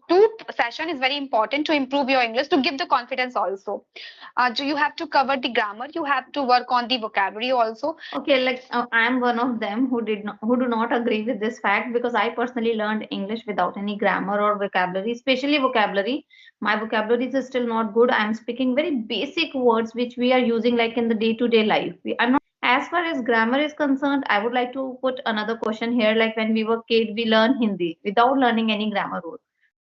two session is very important to improve your English, to give the confidence also. So you have to cover the grammar, you have to work on the vocabulary also. Okay, like I am one of them who do not agree with this fact because I personally learned English without any grammar or vocabulary, especially vocabulary. My vocabulary is still not good. I am speaking very basic words which we are using like in the day-to-day life. I'm not. As far as grammar is concerned, I would like to put another question here. Like when we were kid, we learn Hindi without learning any grammar rule.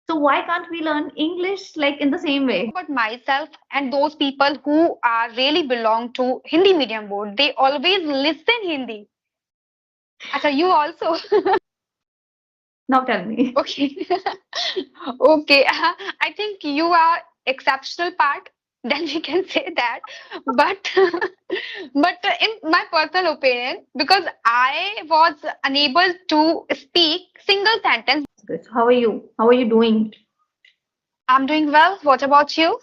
So why can't we learn English like in the same way? About myself and those people who are really belong to Hindi medium board, they always listen Hindi. Acha, you also. Now tell me. Okay. Okay. I think you are exceptional part. Then we can say that. But in my personal opinion, because I was unable to speak single sentence, Good. How are you? How are you doing? I'm doing well. What about you?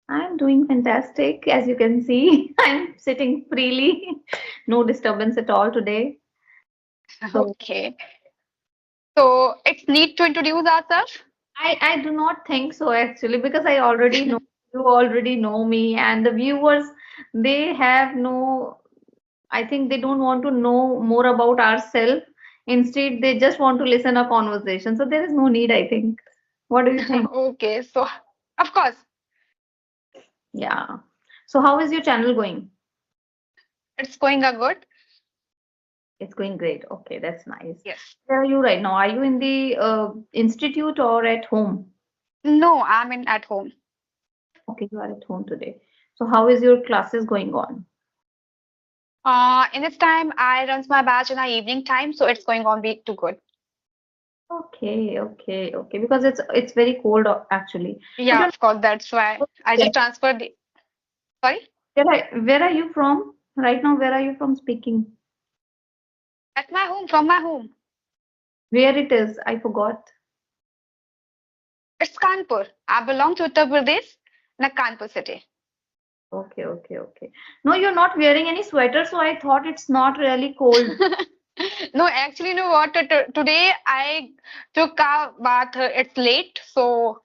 I'm doing fantastic. As you can see, I'm sitting freely. No disturbance at all today. So Okay. So it's need to introduce ourselves. I do not think so actually because I already know you already know me and the viewers they have no I think they don't want to know more about ourselves. Instead, they just want to listen a conversation. So there is no need, I think. What do you think? Okay. So of course Yeah. So how is your channel going? it's going a good. It's going great. Okay, that's nice. Yes. Where are you right now? Are you in the institute or at home? No, I'm in at home. Okay, you are at home today. So how is your classes going on? In this time, I runs my batch in the evening time, so it's going on be too good. Okay, okay, okay. Because it's very cold actually. But Yeah, of course, that's why I you're just transferred the. Sorry, where are you from? Right now, where are you from speaking? at my home, from my home. Where it is? I forgot. It's Kanpur. I belong to Uttar Pradesh, in a Kanpur city. Okay, okay, okay. No, you're not wearing any sweater, so I thought it's not really cold. No, actually, you know what? Today I took a bath. It's late, so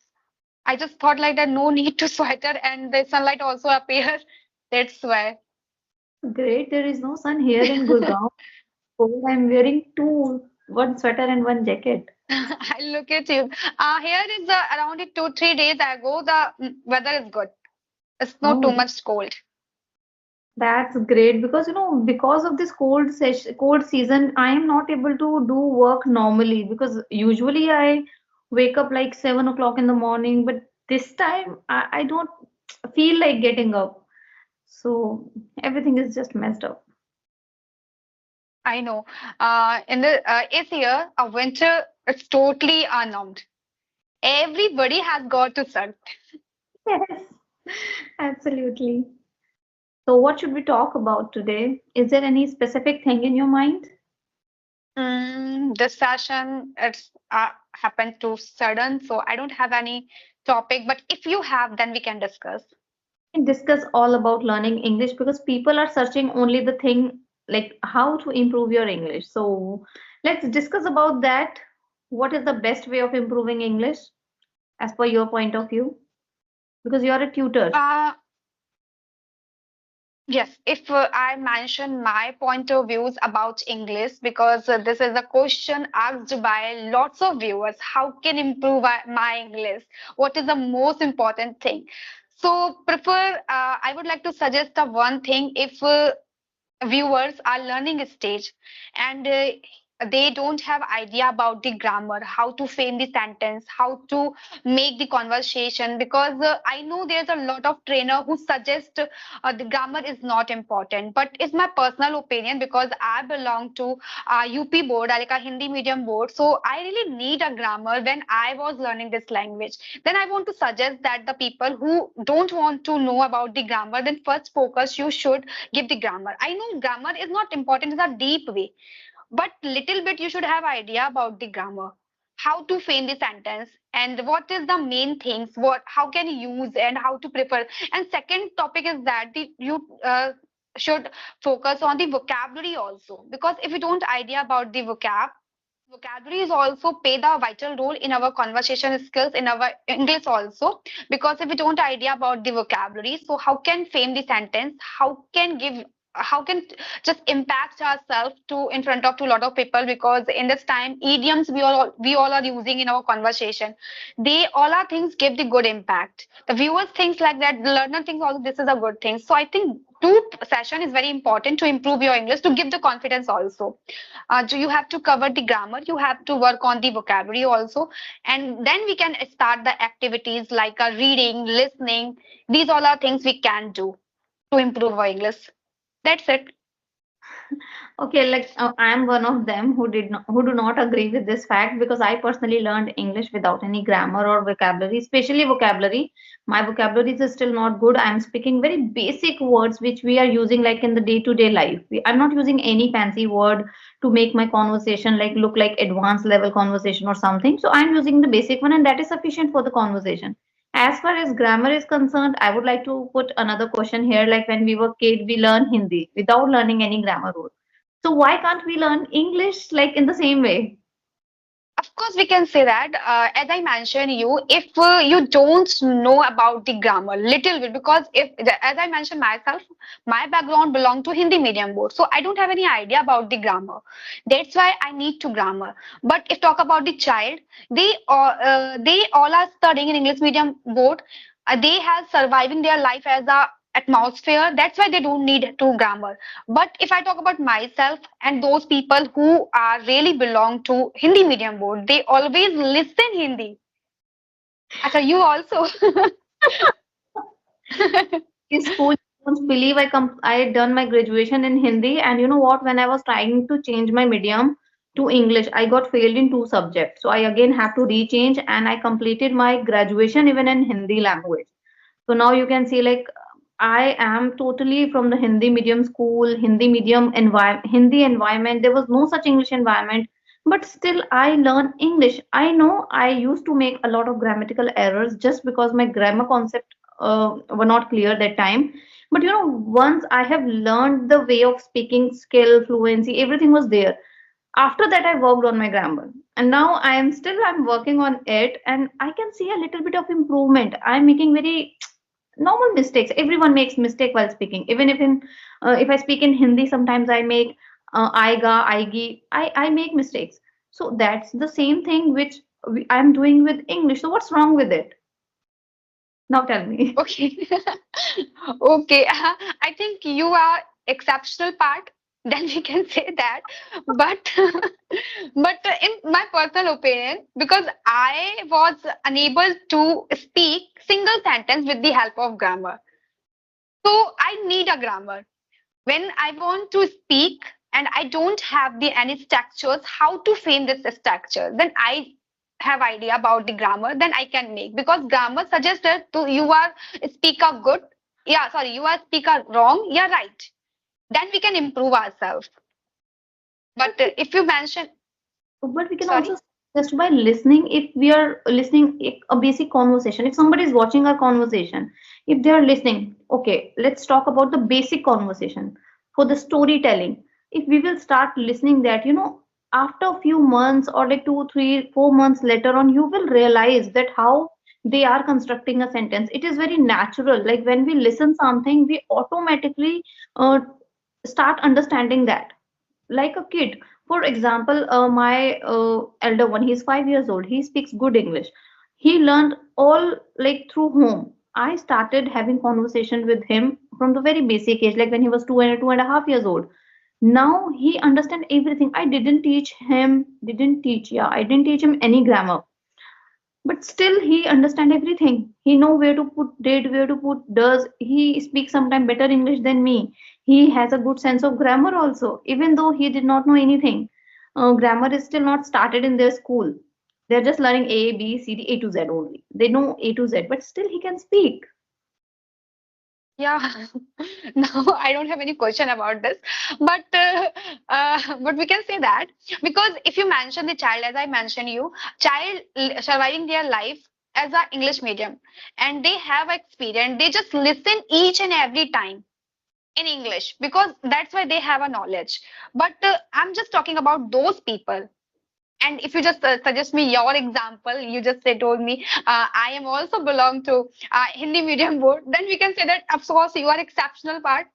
I just thought like that. No need to sweater, and the sunlight also appears. That's why. Great, there is no sun here in Gurgaon. Cold. I'm wearing two, one sweater and one jacket. I look at you. Here is around it 2 3 days ago. The weather is good. It's not too Oh, much cold. that's great because because of this cold season, I am not able to do work normally because usually I wake up like 7 o'clock in the morning, but this time I don't feel like getting up. So everything is just messed up. I know. In the this year, a winter it's totally unknown. Everybody has got to sun. Yes, absolutely. So what should we talk about today? Is there any specific thing in your mind? This session it's happened too sudden, so I don't have any topic. But if you have, then we can discuss. We can discuss all about learning English because people are searching only the thing like how to improve your English. So let's discuss about that. What is the best way of improving English as per your point of view? Because you are a tutor. Uh, Yes, if I mention my point of views about English, because this is a question asked by lots of viewers, how can improve my English? What is the most important thing? So I would like to suggest the one thing if viewers are learning stage and they don't have idea about the grammar, how to frame the sentence, how to make the conversation, because I know there's a lot of trainer who suggest the grammar is not important, but it's my personal opinion because I belong to UP board, like a Hindi medium board, so I really need a grammar when I was learning this language. Then I want to suggest that the people who don't want to know about the grammar, then first focus you should give the grammar. I know grammar is not important in a deep way, but little bit you should have idea about the grammar, how to frame the sentence and what is the main things, what how can you use and how to prepare. And second topic is that you should focus on the vocabulary also, because if you don't idea about the vocab, Vocabulary is also played a vital role in our conversation skills in our English also, because if we don't idea about the vocabulary, so how can frame the sentence, how can just impact ourselves to in front of to a lot of people, because in this time idioms we all are using in our conversation, they all are things give the good impact, the viewers thinks like that, the learner thinks also this is a good thing. So I think two session is very important to improve your English, to give the confidence also. So you have to cover the grammar, you have to work on the vocabulary also, and then we can start the activities like reading, listening. These all are things we can do to improve our English. That's it. Okay, like I am one of them who do not agree with this fact because I personally learned English without any grammar or vocabulary, especially vocabulary. My vocabulary is still not good. I am speaking very basic words which we are using like in the day-to-day life. I'm not using any fancy word to make my conversation like look like advanced level conversation or something. So I'm using the basic one and that is sufficient for the conversation. As far as grammar is concerned, I would like to put another question here. Like when we were kid, we learn Hindi without learning any grammar rule. So why can't we learn English like in the same way? Of course, we can say that. As I mentioned, you if you don't know about the grammar little bit, because as I mentioned myself, my background belonged to Hindi medium board, so I don't have any idea about the grammar. That's why I need to grammar. But if talk about the child, they all are studying in English medium board. They have surviving their life as a atmosphere. That's why they don't need to grammar. But if I talk about myself and those people who are really belong to Hindi medium board, they always listen Hindi. Acha, you also. In school, you won't believe I had done my graduation in Hindi, and you know what? When I was trying to change my medium to English, I got failed in two subjects. So I again have to rechange, and I completed my graduation even in Hindi language. So now you can see like I am totally from the Hindi medium school, Hindi medium environment, Hindi environment. There was no such English environment, but still I learn English. I know I used to make a lot of grammatical errors just because my grammar concept were not clear that time. But you know, once I have learned the way of speaking, skill, fluency, everything was there. After that, I worked on my grammar, and now I'm working on it, and I can see a little bit of improvement. I'm making very normal mistakes. Everyone makes mistake while speaking. Even if I speak in Hindi, sometimes I make aiga, aigi. I make mistakes. So that's the same thing which I'm doing with English. So what's wrong with it? Now tell me. Okay. Okay. I think you are exceptional part. Then we can say that. But in my personal opinion, because I was unable to speak single sentence with the help of grammar. So I need a grammar. When I want to speak and I don't have the any structures, how to frame this structure, then I have idea about the grammar, then I can make, because grammar suggests that to you are speaker good, yeah, sorry, you are speaker wrong, yeah, right. Then we can improve ourselves. But But if you mention, but we can sorry. also just by listening, if we are listening a basic conversation, if somebody is watching our conversation, if they are listening, okay, let's talk about the basic conversation for the storytelling. If we will start listening that, you know, after a few months or like 2 3 4 months later on, you will realize that how they are constructing a sentence. It is very natural. Like when we listen something, we automatically start understanding that like a kid. For example, my elder one, he's 5 years old. He speaks good English. He learned all like through home. I started having conversation with him from the very basic age, like when he was 2 and 2.5 years old. Now he understand everything. I didn't teach him any grammar, but still he understand everything. He know where to put did, where to put does. He speaks sometimes better English than me. He has a good sense of grammar also, even though he did not know anything. Grammar is still not started in their school. They're just learning A, B, C, D, A to Z only. They know A to Z, but still he can speak. Yeah, no, I don't have any question about this, but we can say that, because if you mention the child, as I mentioned you, surviving their life as a English medium, and they have experience, they just listen each and every time in English, because that's why they have a knowledge. But I'm just talking about those people. And if you just suggest me your example, you just say told me I am also belong to Hindi medium board, then we can say that of course you are exceptional part.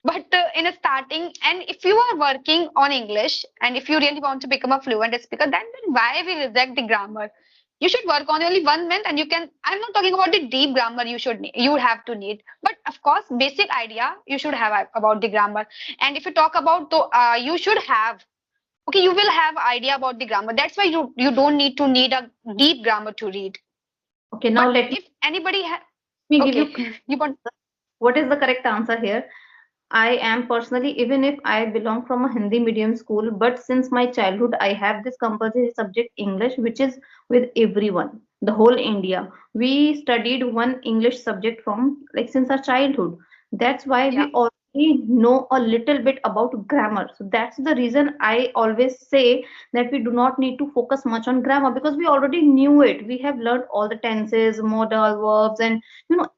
But in a starting, and if you are working on English, and if you really want to become a fluent speaker, then why we reject the grammar? You should work on only 1 month, and you can. I'm not talking about the deep grammar you have to need, but of course, basic idea you should have about the grammar. And if you talk about the, you should have. Okay, you will have idea about the grammar. That's why you don't need a deep grammar to read. Okay, now But let if anybody me give you okay, you want. what is the correct answer here. I am personally, even if I belong from a Hindi medium school, but since my childhood, I have this compulsory subject English, which is with everyone, the whole India. We studied one English subject from like since our childhood. That's why Yeah. we already know a little bit about grammar. So that's the reason I always say that we do not need to focus much on grammar because we already knew it. We have learned all the tenses, modal verbs, and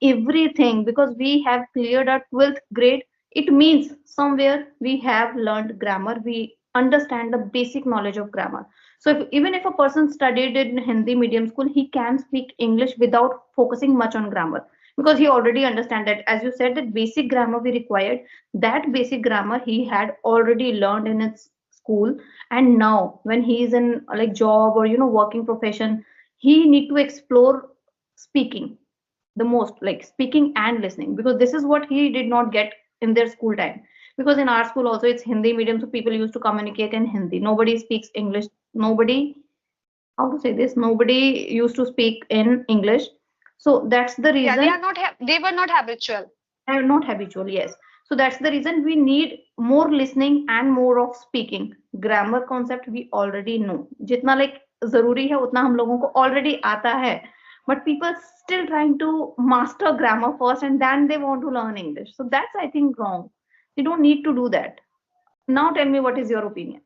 everything because we have cleared our 12th grade. It means somewhere we have learned grammar, we understand the basic knowledge of grammar. So even if a person studied in Hindi medium school, he can speak English without focusing much on grammar because he already understand that, as you said, that basic grammar we required, that basic grammar he had already learned in his school. And now when he is in like job or working profession, he need to explore speaking the most, like speaking and listening, because this is what he did not get in their school time. Because in our school also it's Hindi medium, so people used to communicate in Hindi. Nobody speaks English. Nobody, how to say this, nobody used to speak in English. So that's the Yeah, they reason. are not. They were not habitual. I'm not habitual, yes. So that's the reason we need more listening and more of speaking. Grammar concept we already know. जितना like जरूरी है उतना हम लोगों को already आता है. But people still trying to master grammar first and then they want to learn English. So that's I think wrong. You don't need to do that. Now tell me what is your opinion.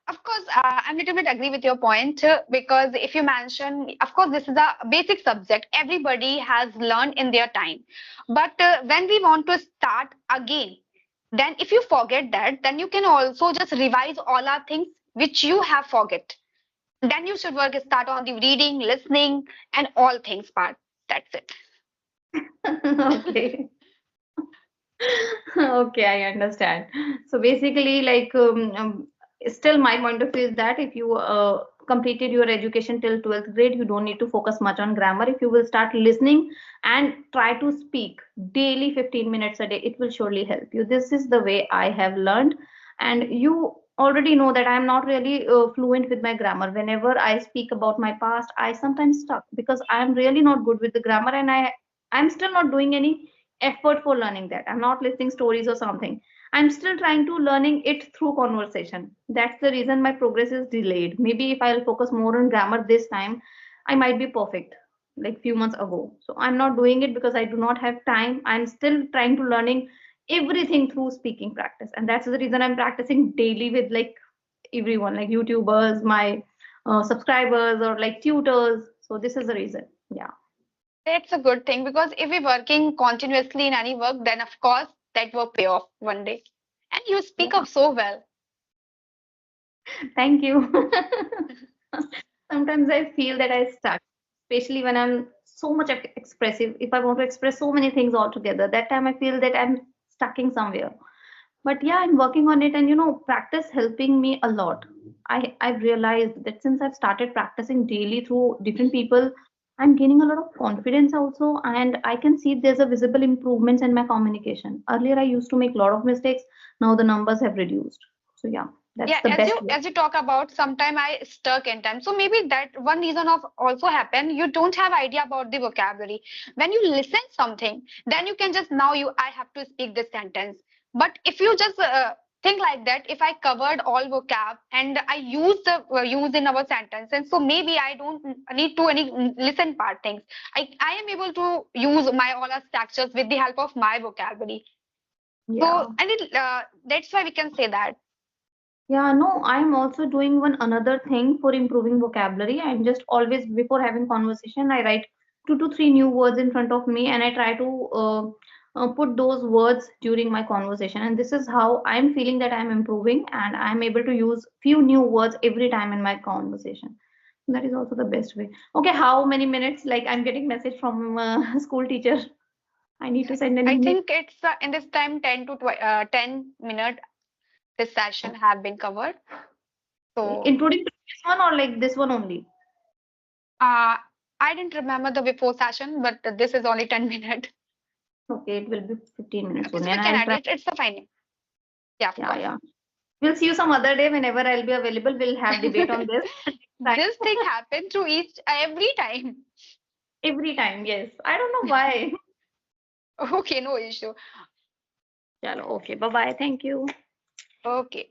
Of course, I'm a little bit agree with your point because if you mention, of course, this is a basic subject everybody has learned in their time. But when we want to start again, then if you forget that, then you can also just revise all our things which you have forget. Then you should work start on the reading, listening, and all things part. That's it. Okay. Okay, I understand. So basically, like, still my point of view is that if you completed your education till 12th grade, you don't need to focus much on grammar. If you will start listening and try to speak daily 15 minutes a day, it will surely help you. This is the way I have learned. And you already know that I'm not really fluent with my grammar. Whenever I speak about my past, I sometimes stuck because I'm really not good with the grammar, and I'm still not doing any effort for learning that. I'm not listening stories or something. I'm still trying to learning it through conversation. That's the reason my progress is delayed. Maybe if I'll focus more on grammar this time, I might be perfect like few months ago. So I'm not doing it because I do not have time. I'm still trying to learning everything through speaking practice. And that's the reason I'm practicing daily with like everyone, like YouTubers, my subscribers, or like tutors. So this is the reason. Yeah. That's a good thing because if we're working continuously in any work, then of course that will pay off one day. And you speak Yeah. up so well. Thank you. Sometimes I feel that I stuck, especially when I'm so much expressive. If I want to express so many things all together, that time I feel that I'm stucking somewhere. But yeah, I'm working on it, and practice helping me a lot. I've realized that since I've started practicing daily through different people, I'm gaining a lot of confidence also, and I can see there's a visible improvements in my communication. Earlier, I used to make a lot of mistakes. Now the numbers have reduced. So yeah, that's Yeah, the best way. as you talk about, sometime I stuck in time. So maybe that one reason of also happen. You don't have idea about the vocabulary. When you listen something, then you can just now you I have to speak this sentence. But if you just think like that, if I covered all vocab and I use the use in our sentence, and so maybe I don't need to any listen part things. I am able to use my all our structures with the help of my vocabulary. So Yeah. and that's why we can say that. Yeah, no, I'm also doing one another thing for improving vocabulary. I'm just always, before having conversation, I write 2 to 3 new words in front of me, and I try to put those words during my conversation, and this is how I'm feeling that I'm improving and I'm able to use few new words every time in my conversation. That is also the best way. Okay, how many minutes? Like I'm getting message from school teacher. I need to send an I email. think it's in this time 10 minute this session have been covered. So Including previous one or like this one only? uh, I didn't remember the before session, but this is only 10 minute. Okay, it will be 15 minutes It's only, we and can I'll add try. it. It's a fine. Yeah, of Yeah, course. yeah. We'll see you some other day whenever I'll be available. We'll have debate on this next This time. thing happened to each every time. Every time, yes. I don't know why. Okay, no issue. Chalo, okay. Bye bye. Thank you. Okay.